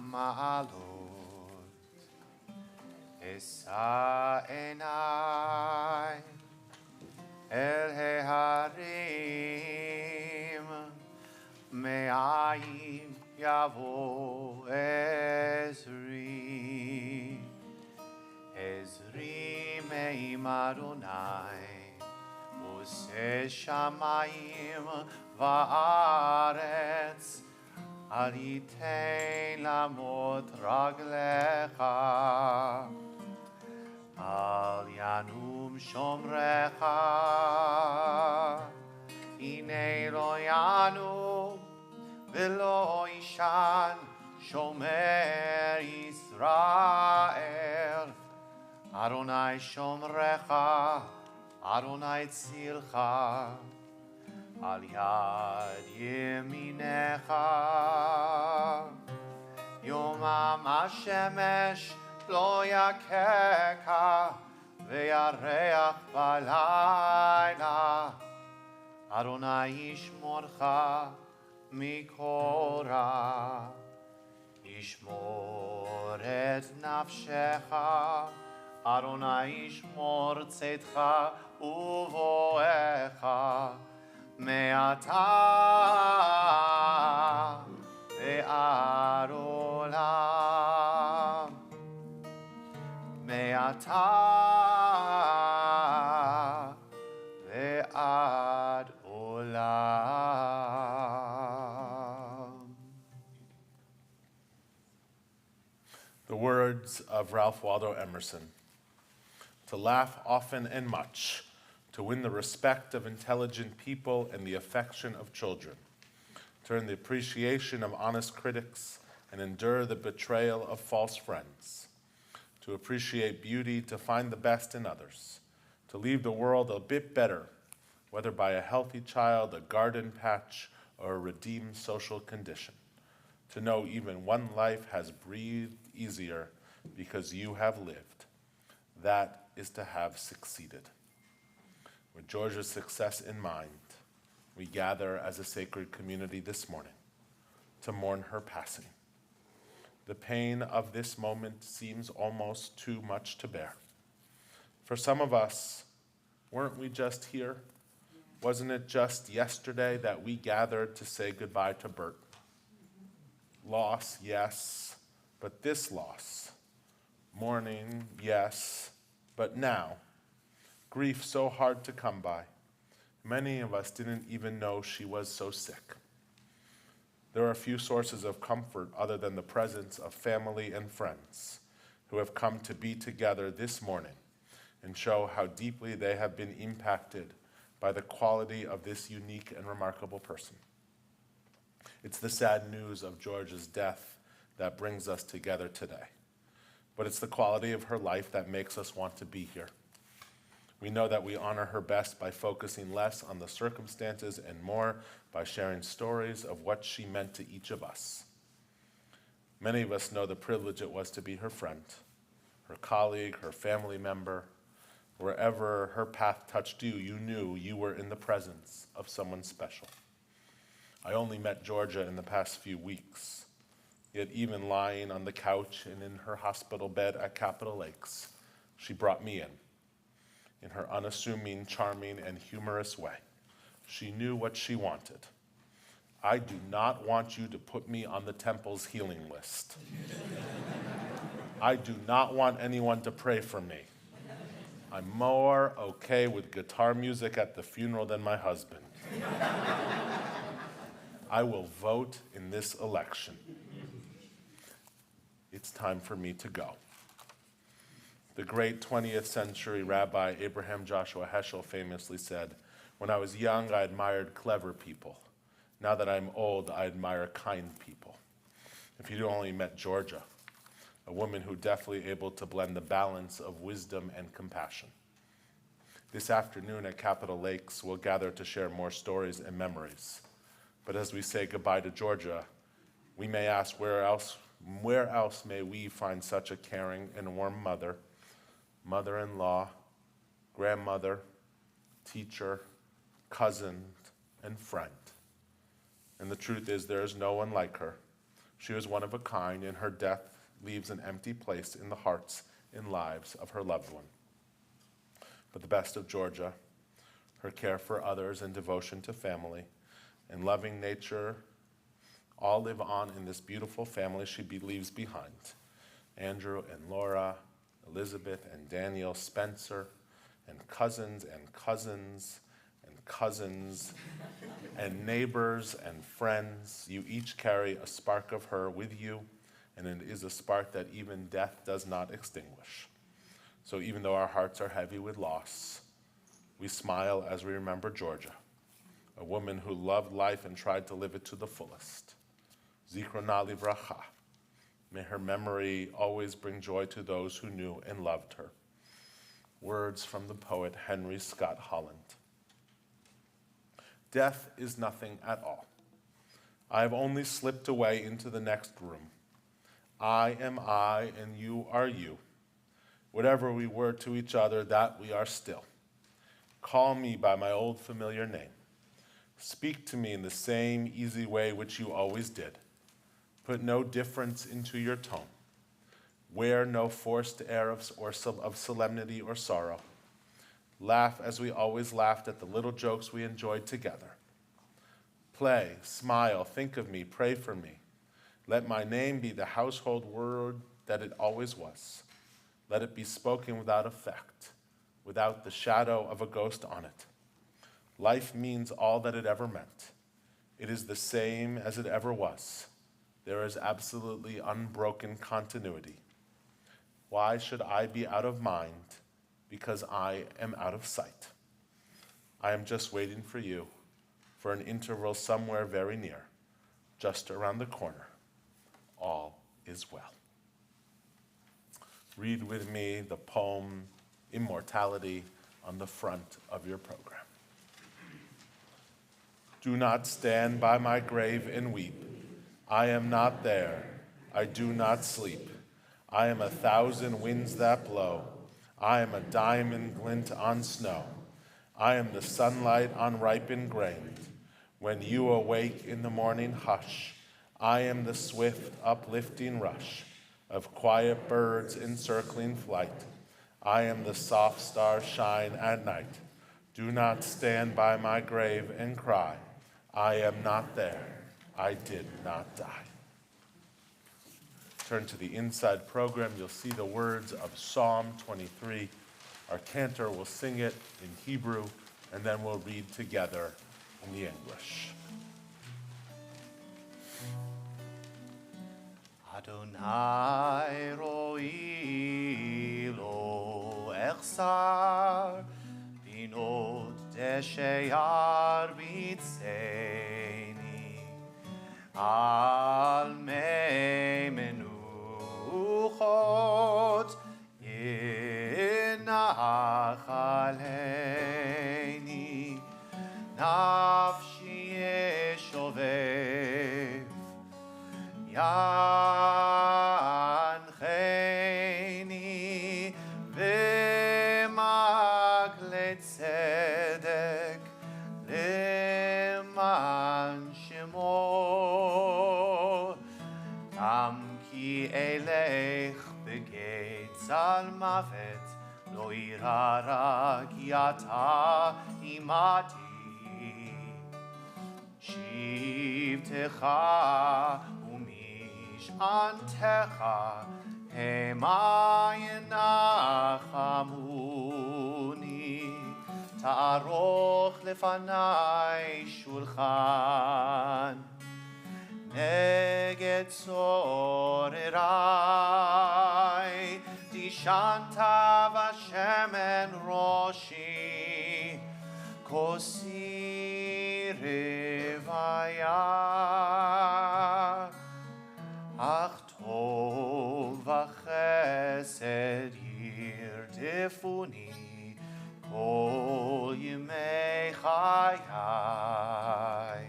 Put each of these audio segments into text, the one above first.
המעלות. אשא עיניי אל ההרים, מאין יבוא עזרי. עזרי מעם אדוני, עושה שמיים וארץ. אל ייתן למות רגליך, אל ינום שומרך. הנה לא ינום ולא יישן שומר ישראל. אדוני שומרך, אדוני צילך, על יד ימינך. יומם השמש לא יככה, וירח בלילה. אדוני ישמורך מכל רע, ישמור את נפשך. אדוני ישמור צאתך ובואך, מעתה ועד עולם. מעתה ועד עולם. The words of Ralph Waldo Emerson: to laugh often and much, to win the respect of intelligent people and the affection of children, to earn the appreciation of honest critics and endure the betrayal of false friends, to appreciate beauty, to find the best in others, to leave the world a bit better, whether by a healthy child, a garden patch, or a redeemed social condition, to know even one life has breathed easier because you have lived. That is to have succeeded. With Georgia's success in mind, we gather as a sacred community this morning to mourn her passing. The pain of this moment seems almost too much to bear. For some of us, weren't we just here? Wasn't it just yesterday that we gathered to say goodbye to Bert? Loss, yes, but this loss. Mourning, yes, but now. Grief so hard to come by. Many of us didn't even know she was so sick. There are few sources of comfort other than the presence of family and friends who have come to be together this morning and show how deeply they have been impacted by the quality of this unique and remarkable person. It's the sad news of Georgia's death that brings us together today, but it's the quality of her life that makes us want to be here. We know that we honor her best by focusing less on the circumstances and more by sharing stories of what she meant to each of us. Many of us know the privilege it was to be her friend, her colleague, her family member. Wherever her path touched you, you knew you were in the presence of someone special. I only met Georgia in the past few weeks, yet even lying on the couch and in her hospital bed at Capitol Lakes, she brought me in her unassuming, charming, and humorous way. She knew what she wanted. I do not want you to put me on the temple's healing list. I do not want anyone to pray for me. I'm more okay with guitar music at the funeral than my husband. I will vote in this election. It's time for me to go. The great 20th century Rabbi Abraham Joshua Heschel famously said, "When I was young, I admired clever people. Now that I'm old, I admire kind people." If you'd only met Georgia, a woman who deftly able to blend the balance of wisdom and compassion. This afternoon at Capitol Lakes, we'll gather to share more stories and memories. But as we say goodbye to Georgia, we may ask where else may we find such a caring and warm mother, mother-in-law, grandmother, teacher, cousin, and friend. And the truth is there is no one like her, She was one of a kind, and her death leaves an empty place in the hearts and lives of her loved one. But the best of Georgia, her care for others and devotion to family, and loving nature all live on in this beautiful family she leaves behind. Andrew and Laura, Elizabeth and Daniel, Spencer, and cousins and cousins and cousins and neighbors and friends. You each carry a spark of her with you, and it is a spark that even death does not extinguish. So even though our hearts are heavy with loss, we smile as we remember Georgia, a woman who loved life and tried to live it to the fullest. Zikrona livracha. May her memory always bring joy to those who knew and loved her. Words from the poet Henry Scott Holland. Death is nothing at all. I have only slipped away into the next room. I am I and you are you. Whatever we were to each other, that we are still. Call me by my old familiar name. Speak to me in the same easy way which you always did. Put no difference into your tone. Wear no forced air of solemnity or sorrow. Laugh as we always laughed at the little jokes we enjoyed together. Play, smile, think of me, pray for me. Let my name be the household word that it always was. Let it be spoken without effect, without the shadow of a ghost on it. Life means all that it ever meant. It is the same as it ever was. There is absolutely unbroken continuity. Why should I be out of mind? Because I am out of sight. I am just waiting for you, for an interval somewhere very near, just around the corner. All is well. Read with me the poem Immortality on the front of your program. Do not stand by my grave and weep. I am not there. I do not sleep. I am 1,000 winds that blow. I am a diamond glint on snow. I am the sunlight on ripened grain. When you awake in the morning hush, I am the swift uplifting rush of quiet birds in circling flight. I am the soft star shine at night. Do not stand by my grave and cry. I am not there. I did not die. Turn to the inside program. You'll see the words of Psalm 23. Our cantor will sing it in Hebrew, and then we'll read together in the English. Adonai ro'i lo echsar binot desheyar bitzeni al mei menuchot inach aleini nafshi yeshovev Yancheni v'magle tzedek leman shemo tam ki elech begetz al mavet lo irara ki ata imati shivtecha Antecha hema yenachamuni ta'aroch lefanai shulchan neged sorerai tishanta v'shemen roshi kosi revaya Ach tov v'chesed yirdefuni kol yimei chayai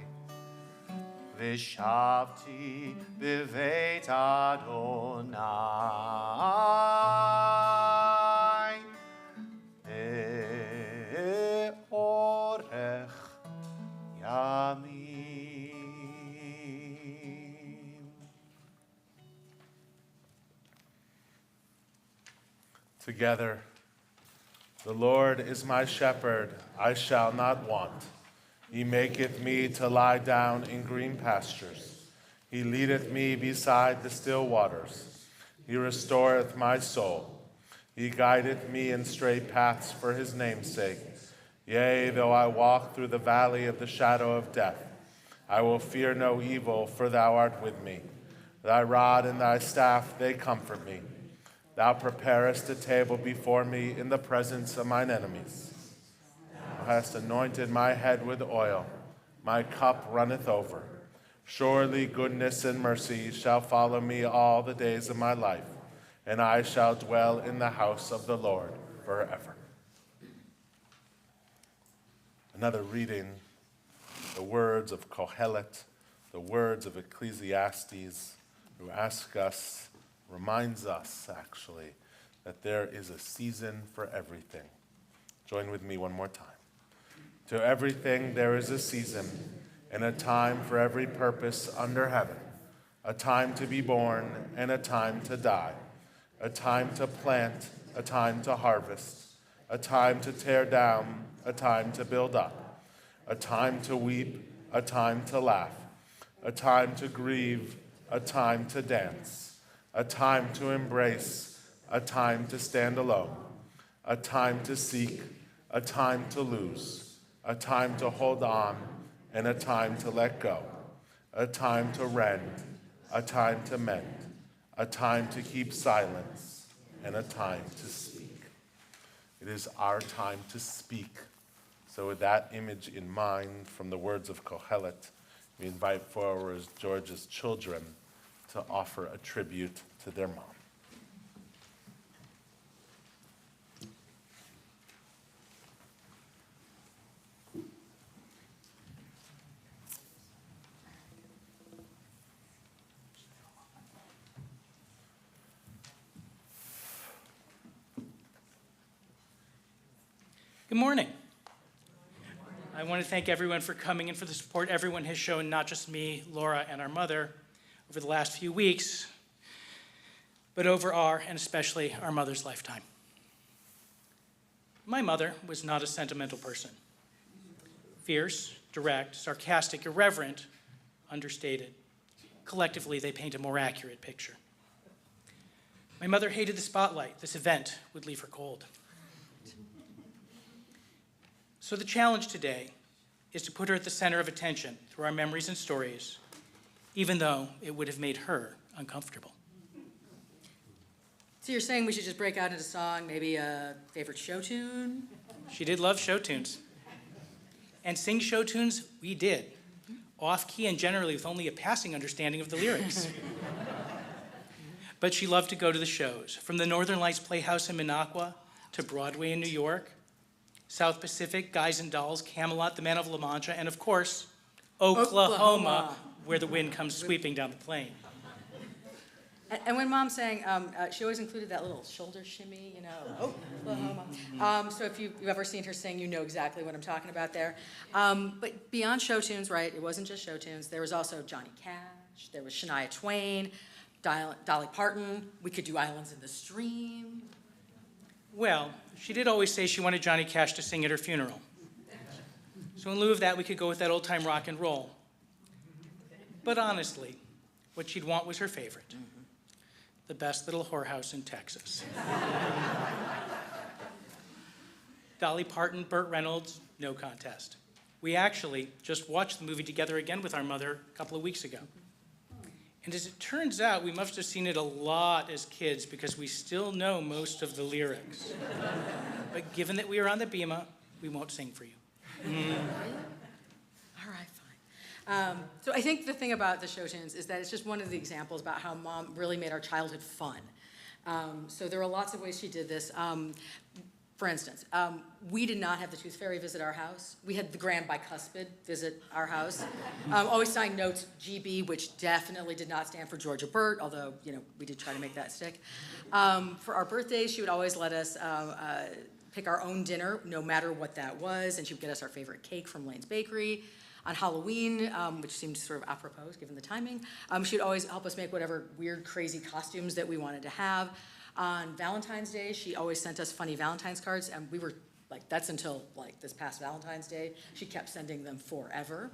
v'shavti b'veit Adonai be'orech yamim. Together, the Lord is my shepherd, I shall not want. He maketh me to lie down in green pastures. He leadeth me beside the still waters. He restoreth my soul. He guideth me in straight paths for his name's sake. Yea, though I walk through the valley of the shadow of death, I will fear no evil, for thou art with me. Thy rod and thy staff, they comfort me. Thou preparest a table before me in the presence of mine enemies. Thou hast anointed my head with oil. My cup runneth over. Surely goodness and mercy shall follow me all the days of my life, and I shall dwell in the house of the Lord forever. Another reading, the words of Kohelet, the words of Ecclesiastes, who reminds us actually, that there is a season for everything. Join with me one more time. To everything there is a season, and a time for every purpose under heaven, a time to be born and a time to die, a time to plant, a time to harvest, a time to tear down, a time to build up, a time to weep, a time to laugh, a time to grieve, a time to dance, a time to embrace, a time to stand alone, a time to seek, a time to lose, a time to hold on, and a time to let go, a time to rend, a time to mend, a time to keep silence, and a time to speak. It is our time to speak. So with that image in mind from the words of Kohelet, we invite forward George's children to offer a tribute to their mom. Good morning. I want to thank everyone for coming and for the support everyone has shown, not just me, Laura, and our mother, over the last few weeks, but over our, and especially our mother's lifetime. My mother was not a sentimental person. Fierce, direct, sarcastic, irreverent, understated. Collectively, they paint a more accurate picture. My mother hated the spotlight. This event would leave her cold. So the challenge today is to put her at the center of attention through our memories and stories, even though it would have made her uncomfortable. So you're saying we should just break out into song, maybe a favorite show tune? She did love show tunes. And sing show tunes, we did. Off-key and generally with only a passing understanding of the lyrics. But she loved to go to the shows, from the Northern Lights Playhouse in Minocqua to Broadway in New York, South Pacific, Guys and Dolls, Camelot, The Man of La Mancha, and of course, Oklahoma, where the wind comes sweeping down the plain. And when Mom sang, she always included that little shoulder shimmy, Oklahoma. So if you've ever seen her sing, you know exactly what I'm talking about there. But beyond show tunes, right, it wasn't just show tunes. There was also Johnny Cash, there was Shania Twain, Dolly Parton. We could do Islands in the Stream. Well, she did always say she wanted Johnny Cash to sing at her funeral. So in lieu of that, we could go with that old-time rock and roll. But honestly, what she'd want was her favorite. The best little whorehouse in Texas. Dolly Parton, Burt Reynolds, no contest. We actually just watched the movie together again with our mother a couple of weeks ago. And as it turns out, we must have seen it a lot as kids because we still know most of the lyrics. But given that we are on the Bima, we won't sing for you. All right, fine. So I think the thing about the show tunes is that it's just one of the examples about how Mom really made our childhood fun. So there are lots of ways she did this. For instance, we did not have the Tooth Fairy visit our house. We had the Grand Bicuspid visit our house. Always signed notes GB, which definitely did not stand for Georgia Burt, although, we did try to make that stick. For our birthdays, she would always let us pick our own dinner, no matter what that was, and she would get us our favorite cake from Lane's Bakery. On Halloween, which seemed sort of apropos given the timing, she would always help us make whatever weird, crazy costumes that we wanted to have. On Valentine's Day, she always sent us funny Valentine's cards, and we were like, that's until like this past Valentine's Day. She kept sending them forever.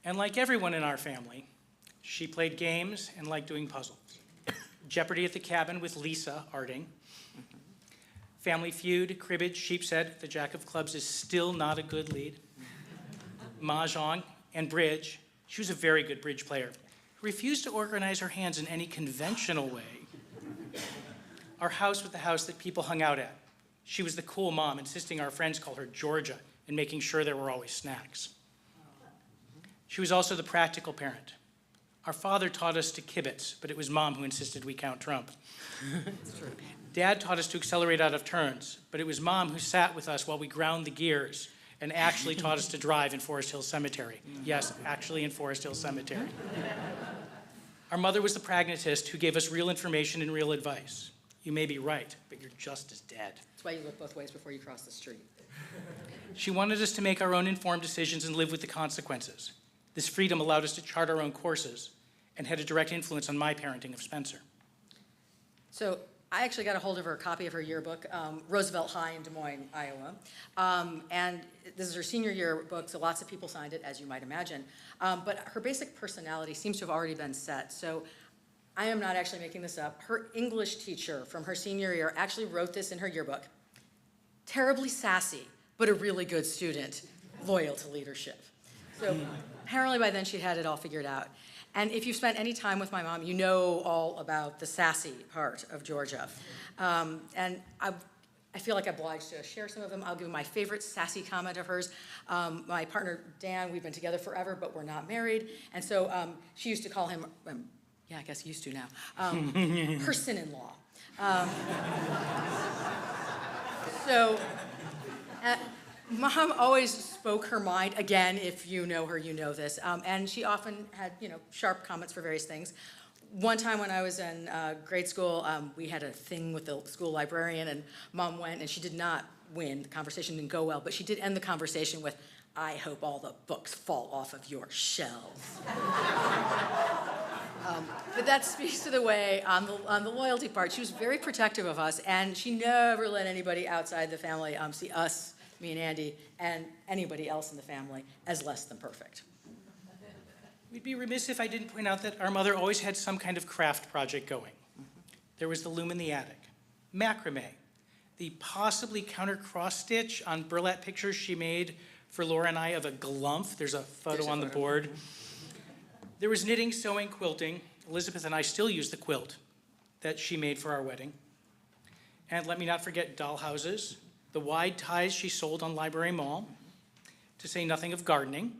And like everyone in our family, she played games and liked doing puzzles. Jeopardy at the Cabin with Lisa Arding. Family Feud, cribbage, sheepshead, the Jack of Clubs is still not a good lead. Mahjong and bridge. She was a very good bridge player who refused to organize her hands in any conventional way. Our house was the house that people hung out at. She was the cool mom, insisting our friends call her Georgia and making sure there were always snacks. She was also the practical parent. Our father taught us to kibitz, but it was Mom who insisted we count Trump. That's true. Dad taught us to accelerate out of turns, but it was Mom who sat with us while we ground the gears and actually taught us to drive in Forest Hill Cemetery. Yes, actually in Forest Hill Cemetery. Our mother was the pragmatist who gave us real information and real advice. You may be right, but you're just as dead. That's why you look both ways before you cross the street. She wanted us to make our own informed decisions and live with the consequences. This freedom allowed us to chart our own courses and had a direct influence on my parenting of Spencer. So I actually got a hold of a copy of her yearbook, Roosevelt High in Des Moines, Iowa. And this is her senior yearbook, so lots of people signed it, as you might imagine. But her basic personality seems to have already been set. So I am not actually making this up. Her English teacher from her senior year actually wrote this in her yearbook. Terribly sassy, but a really good student, loyal to leadership. So apparently by then she'd had it all figured out. And if you've spent any time with my mom, you know all about the sassy part of Georgia. And I feel like I'm obliged to share some of them. I'll give my favorite sassy comment of hers. My partner, Dan, we've been together forever, but we're not married. And so she used to call him, yeah, I guess used to now, her son-in-law. So Mom always spoke her mind. Again, if you know her, you know this. And she often had, sharp comments for various things. One time when I was in grade school, we had a thing with the school librarian, and Mom went, and she did not win. The conversation didn't go well, but she did end the conversation with, "I hope all the books fall off of your shelves." But that speaks to the way, on the loyalty part, she was very protective of us, and she never let anybody outside the family see us, me and Andy, and anybody else in the family as less than perfect. We'd be remiss if I didn't point out that our mother always had some kind of craft project going. There was the loom in the attic, macrame, the possibly counter cross stitch on burlap pictures she made for Laura and I of a galumph. There's a photo on the board. There was knitting, sewing, quilting. Elizabeth and I still use the quilt that she made for our wedding. And let me not forget doll houses, the wide ties she sold on Library Mall, to say nothing of gardening.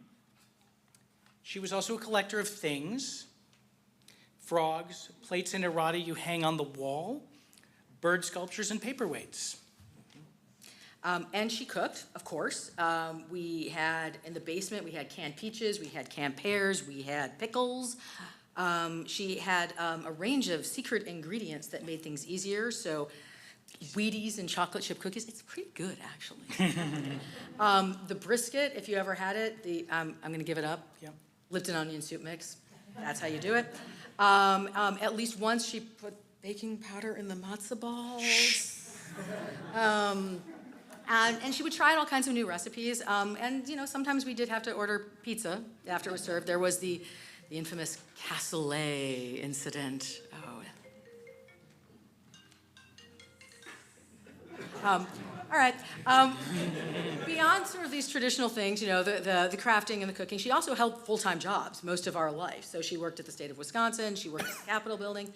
She was also a collector of things, frogs, plates and errata you hang on the wall, bird sculptures and paperweights. And she cooked, of course. We had, in the basement, we had canned peaches, we had canned pears, we had pickles. She had a range of secret ingredients that made things easier. So Wheaties and chocolate chip cookies, it's pretty good, actually. The brisket, if you ever had it, I'm gonna give it up. Yeah. Lipton onion soup mix, that's how you do it. At least once she put baking powder in the matzo balls. And she would try all kinds of new recipes. And sometimes we did have to order pizza after it was served. There was the infamous cassoulet incident. All right. Beyond sort of these traditional things, the crafting and the cooking, she also held full-time jobs most of our life. So she worked at the state of Wisconsin. She worked at the Capitol building.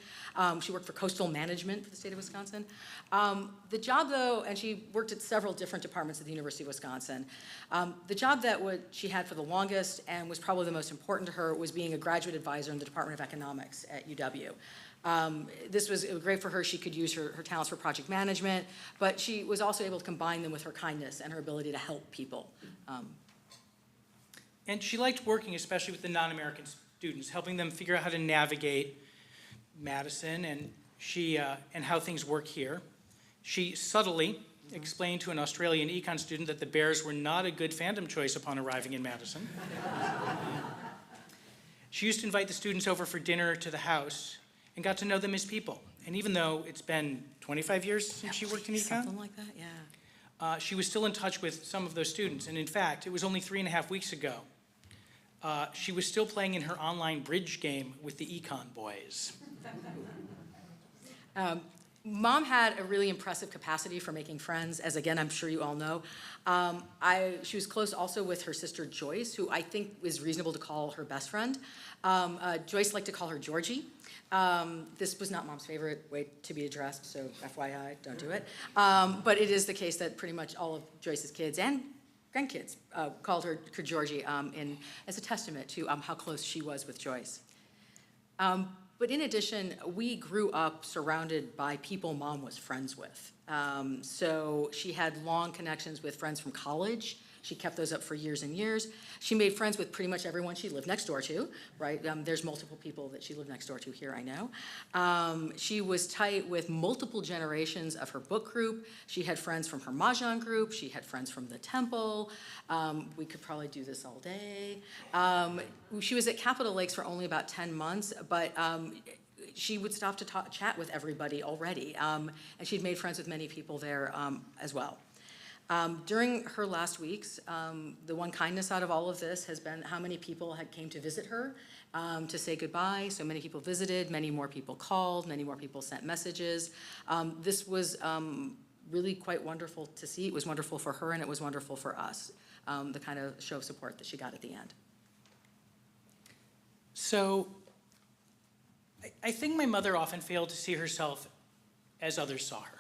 She worked for coastal management for the state of Wisconsin. The job, though, and she worked at several different departments at the University of Wisconsin. The job that she had for the longest and was probably the most important to her was being a graduate advisor in the Department of Economics at UW. This was great for her. She could use her talents for project management, but she was also able to combine them with her kindness and her ability to help people. And she liked working, especially with the non-American students, helping them figure out how to navigate Madison and how things work here. She subtly explained to an Australian econ student that the Bears were not a good fandom choice upon arriving in Madison. She used to invite the students over for dinner to the house, and got to know them as people. And even though it's been 25 years since she worked in econ, Something like that, yeah. she was still in touch with some of those students. And in fact, it was only 3.5 weeks ago, she was still playing in her online bridge game with the econ boys. Mom had a really impressive capacity for making friends, as again, I'm sure you all know. She was close also with her sister Joyce, who I think is reasonable to call her best friend. Joyce liked to call her Georgie. This was not Mom's favorite way to be addressed, so FYI, don't do it. But it is the case that pretty much all of Joyce's kids and grandkids called her Georgie as a testament to how close she was with Joyce. But in addition, we grew up surrounded by people Mom was friends with. So she had long connections with friends from college. She kept those up for years and years. She made friends with pretty much everyone she lived next door to, right? There's multiple people that she lived next door to here, I know. She was tight with multiple generations of her book group. She had friends from her Mahjong group. She had friends from the temple. We could probably do this all day. She was at Capitol Lakes for only about 10 months, but she would stop to chat with everybody already. And she'd made friends with many people there as well. During her last weeks, the one kindness out of all of this has been how many people had came to visit her to say goodbye. So many people visited, many more people called, many more people sent messages. This was really quite wonderful to see. It was wonderful for her and it was wonderful for us, the kind of show of support that she got at the end. So I think my mother often failed to see herself as others saw her.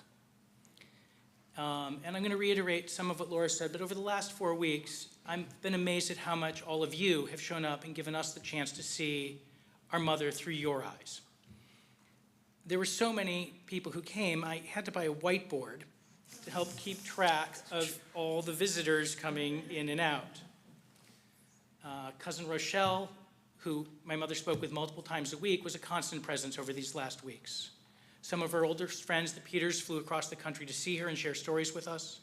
And I'm going to reiterate some of what Laura said, but over the last 4 weeks, I've been amazed at how much all of you have shown up and given us the chance to see our mother through your eyes. There were so many people who came, I had to buy a whiteboard to help keep track of all the visitors coming in and out. Cousin Rochelle, who my mother spoke with multiple times a week, was a constant presence over these last weeks. Some of her older friends, the Peters, flew across the country to see her and share stories with us.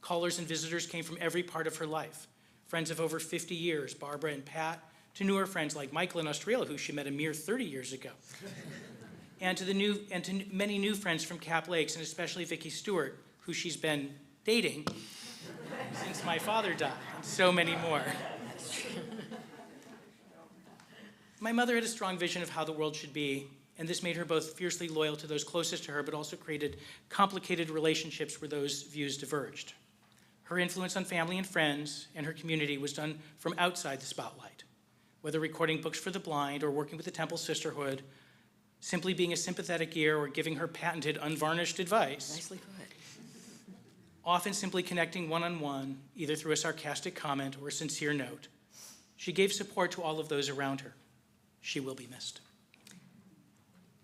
Callers and visitors came from every part of her life. Friends of over 50 years, Barbara and Pat, to newer friends like Michael in Australia, who she met a mere 30 years ago. and to many new friends from Cap Lakes, and especially Vicki Stewart, who she's been dating since my father died, and so many more. My mother had a strong vision of how the world should be, and this made her both fiercely loyal to those closest to her, but also created complicated relationships where those views diverged. Her influence on family and friends and her community was done from outside the spotlight, whether recording books for the blind or working with the Temple Sisterhood, simply being a sympathetic ear or giving her patented unvarnished advice. Nicely put. Often simply connecting one-on-one, either through a sarcastic comment or a sincere note. She gave support to all of those around her. She will be missed.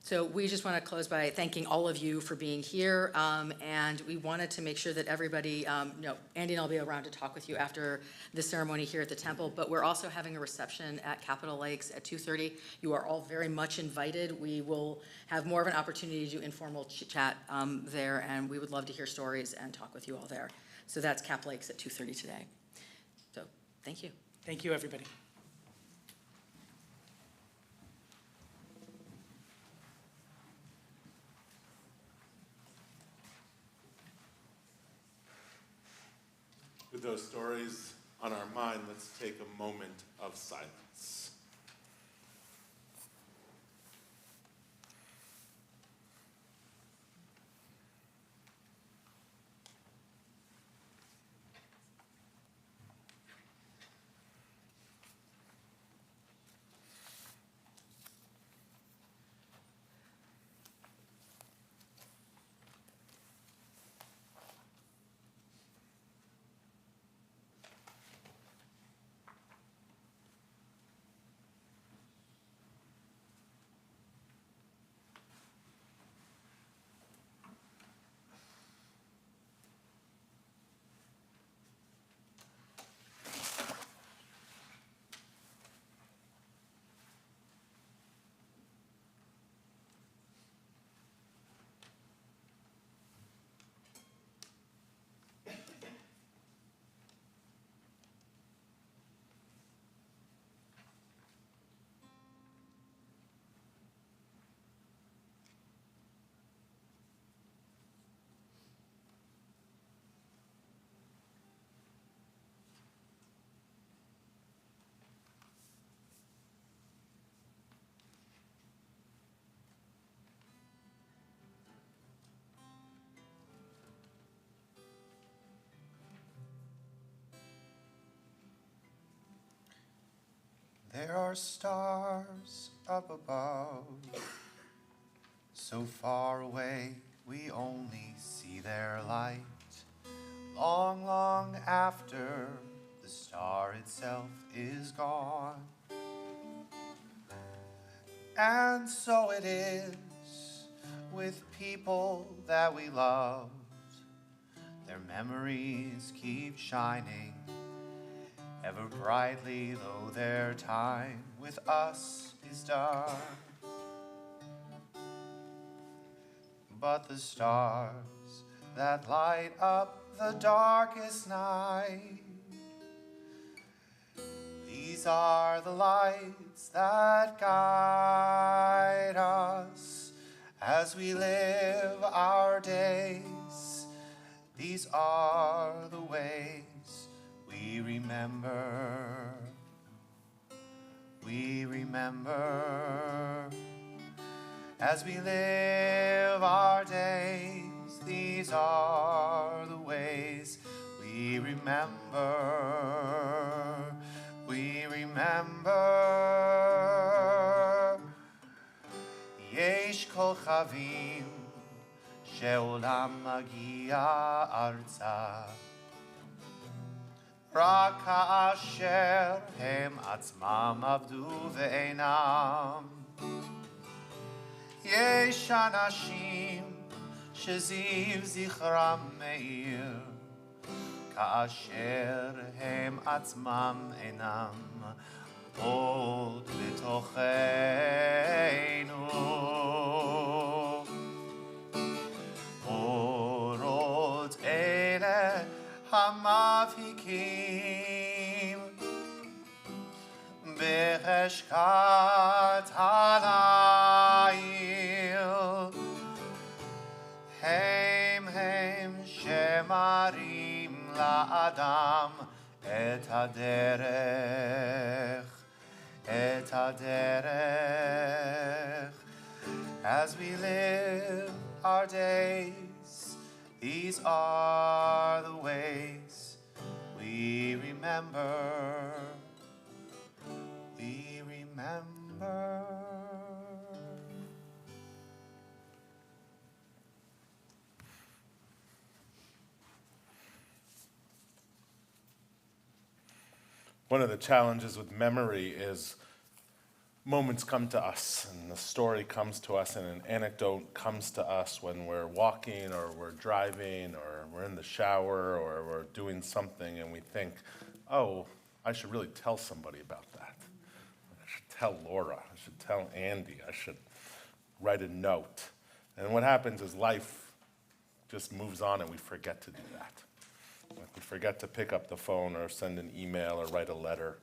So we just want to close by thanking all of you for being here, and we wanted to make sure that everybody, Andy and I'll be around to talk with you after the ceremony here at the temple, but we're also having a reception at Capitol Lakes at 2:30. You are all very much invited. We will have more of an opportunity to do informal chat there, and we would love to hear stories and talk with you all there. So that's Cap Lakes at 2:30 today. So thank you. Thank you, everybody. With those stories on our mind, let's take a moment of silence. are stars up above, so far away we only see their light. Long, long after the star itself is gone. And so it is with people that we loved. Their memories keep shining ever brightly, though their time with us is done. But the stars that light up the darkest night, these are the lights that guide us as we live our days. These are the ways we remember. We remember as we live our days. These are the ways we remember. We remember. יש כוכבים שעולם מגיע ארצה, רק כאשר הם עצמם עבדו ואינם. יש אנשים שזיו זכרם מאיר, כאשר הם עצמם אינם עוד בתוכנו. אורות אלה המבהיקים בחשכת הליל, הם שמראים לאדם את הדרך, את הדרך. As we live our days, these are the ways we remember. We remember. One of the challenges with memory is moments come to us, and the story comes to us, and an anecdote comes to us when we're walking, or we're driving, or we're in the shower, or we're doing something, and we think, oh, I should really tell somebody about that. I should tell Laura, I should tell Andy, I should write a note. And what happens is life just moves on and we forget to do that. Like we forget to pick up the phone or send an email or write a letter.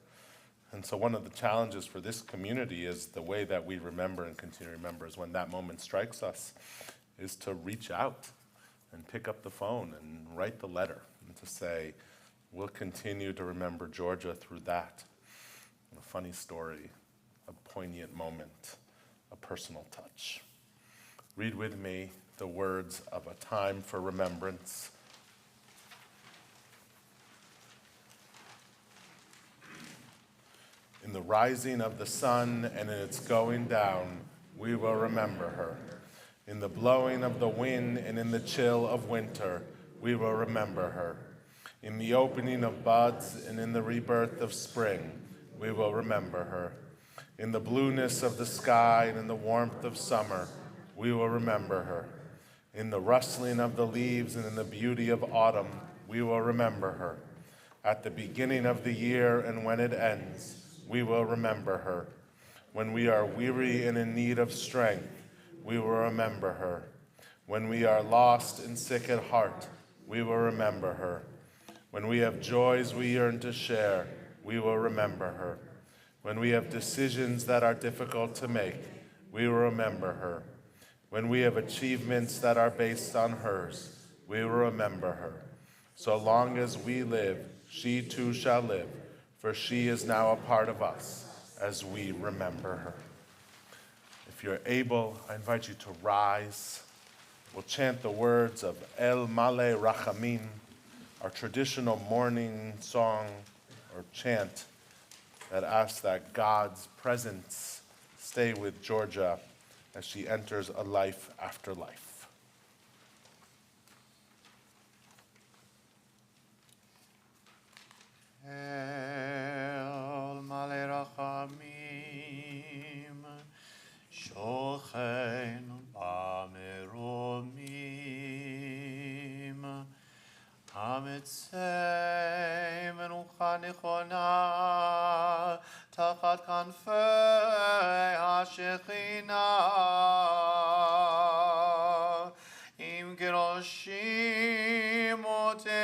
And so one of the challenges for this community is the way that we remember and continue to remember is when that moment strikes us, is to reach out and pick up the phone and write the letter and to say, we'll continue to remember Georgia through that. A funny story, a poignant moment, a personal touch. Read with me the words of A Time for Remembrance. In the rising of the sun and in its going down, we will remember her. In the blowing of the wind and in the chill of winter, we will remember her. In the opening of buds and in the rebirth of spring, we will remember her. In the blueness of the sky and in the warmth of summer, we will remember her. In the rustling of the leaves and in the beauty of autumn, we will remember her. At the beginning of the year and when it ends, we will remember her. When we are weary and in need of strength, we will remember her. When we are lost and sick at heart, we will remember her. When we have joys we yearn to share, we will remember her. When we have decisions that are difficult to make, we will remember her. When we have achievements that are based on hers, we will remember her. So long as we live, she too shall live, for she is now a part of us as we remember her. If you're able, I invite you to rise. We'll chant the words of El Male Rachamim, our traditional morning song or chant that asks that God's presence stay with Georgia as she enters a life after life. El male rachamim, shochen b'meromim, hamitzei menucha nechona, tachat kanfei hashechina, im geroshim uteorim,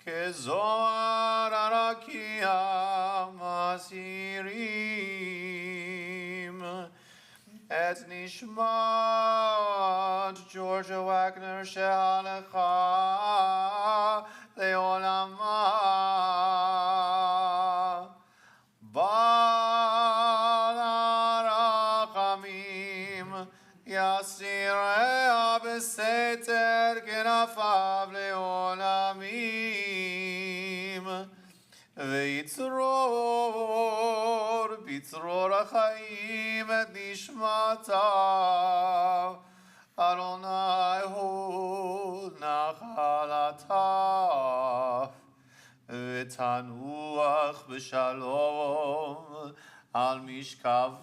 kezohar arakia masirim, et nishmat Georgia Wagner shehalecha leolama. Balarachamim yasirea beseter kenafav leolamim, veitzror bitzror hachaim et nishmatav, Adonai hu nachalatav, v'tanuach b'shalom al mishkavav,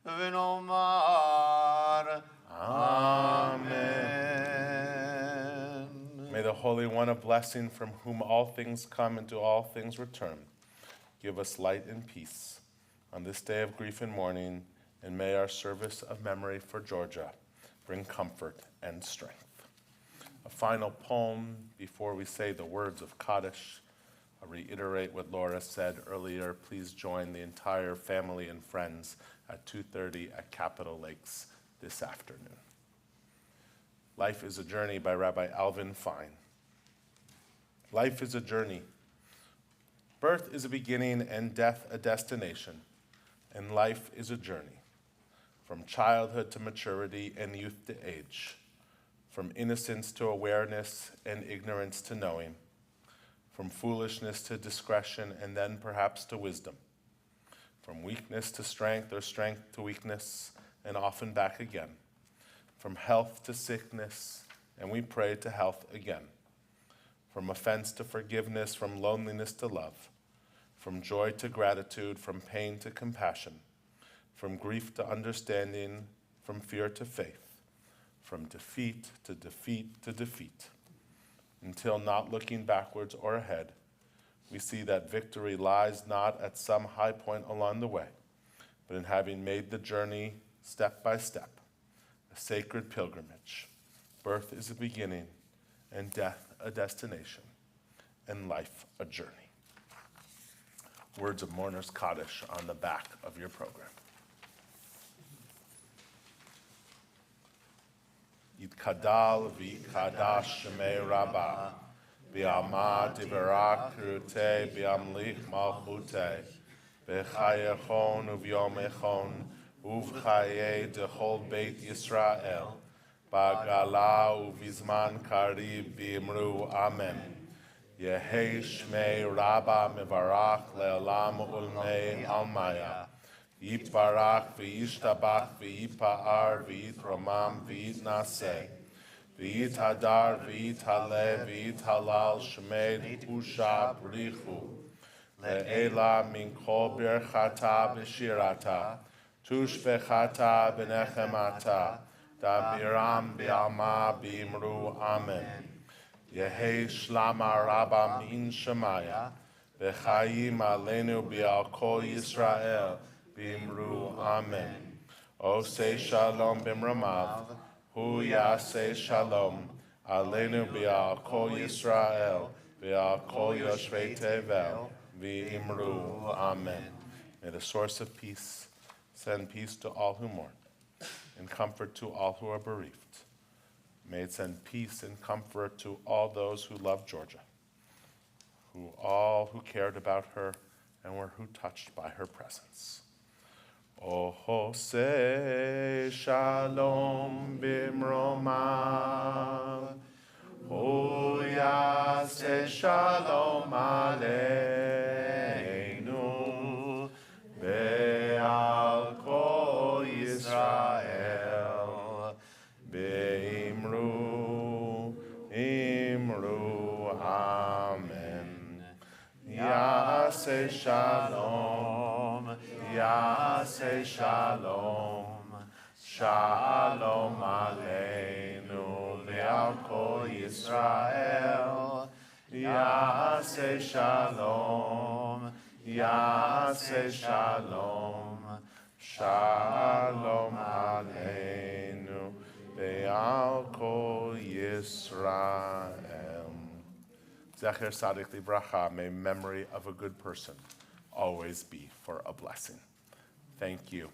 v'nomar Amen. May the Holy One of blessing, from whom all things come and to all things return, give us light and peace on this day of grief and mourning, and may our service of memory for Georgia bring comfort and strength. A final poem before we say the words of Kaddish. I'll reiterate what Laura said earlier. Please join the entire family and friends at 2:30 at Capitol Lakes this afternoon. Life is a Journey by Rabbi Alvin Fine. Life is a journey. Birth is a beginning and death a destination, and life is a journey. From childhood to maturity and youth to age, from innocence to awareness and ignorance to knowing, from foolishness to discretion and then perhaps to wisdom, from weakness to strength or strength to weakness and often back again, from health to sickness, and we pray to health again, from offense to forgiveness, from loneliness to love, from joy to gratitude, from pain to compassion, from grief to understanding, from fear to faith, from defeat to defeat to defeat, until not looking backwards or ahead, we see that victory lies not at some high point along the way, but in having made the journey step by step, a sacred pilgrimage. Birth is a beginning, and death a destination, and life a journey. Words of Mourner's Kaddish on the back of your program. Yitkadal v'yitkadash shemei Rabbah, bi'amad tiverak kirutei bi'amlich malchutei, b'chayechon u'vyom echon, uv'chayei dechol beit Yisrael, ba'gala u'vizman karib b'imru amen. Yehei shmei Rabbah mevarach le'olam ulmei almaya, Yitbarach v'yishtabach v'yipa'ar v'yitromam v'yitnaseh, v'yithadar v'yithaleh v'yithalal shmei pusha brichu, le'ela min kol birchata b'shirata, tushvechata b'nechemata, dabiram b'alma b'imru amen. Yehei shlama Rabbah min shemaya, v'chayim aleinu b'al kol Yisrael, Bimru Amen. Osei Shalom Bimramav, Hu Yasei Shalom, Aleinu Bi'al Kol Yisrael, Bi'al Kol Yoshvei Tevel, V'imru Amen. May the source of peace send peace to all who mourn, and comfort to all who are bereaved. May it send peace and comfort to all those who love Georgia, all who cared about her and were who touched by her presence. O Hosei Shalom Bimromav, Hu yaseh shalom aleinu be'al kol Yisrael be'imru amen. Yaseh shalom, yaseh shalom, shalom aleinu ve'al kol Yisrael. Yaseh shalom, yaseh shalom, shalom aleinu ve'al kol Yisrael. Zecher Sadik Livracha, may memory of a good person always be for a blessing. Thank you.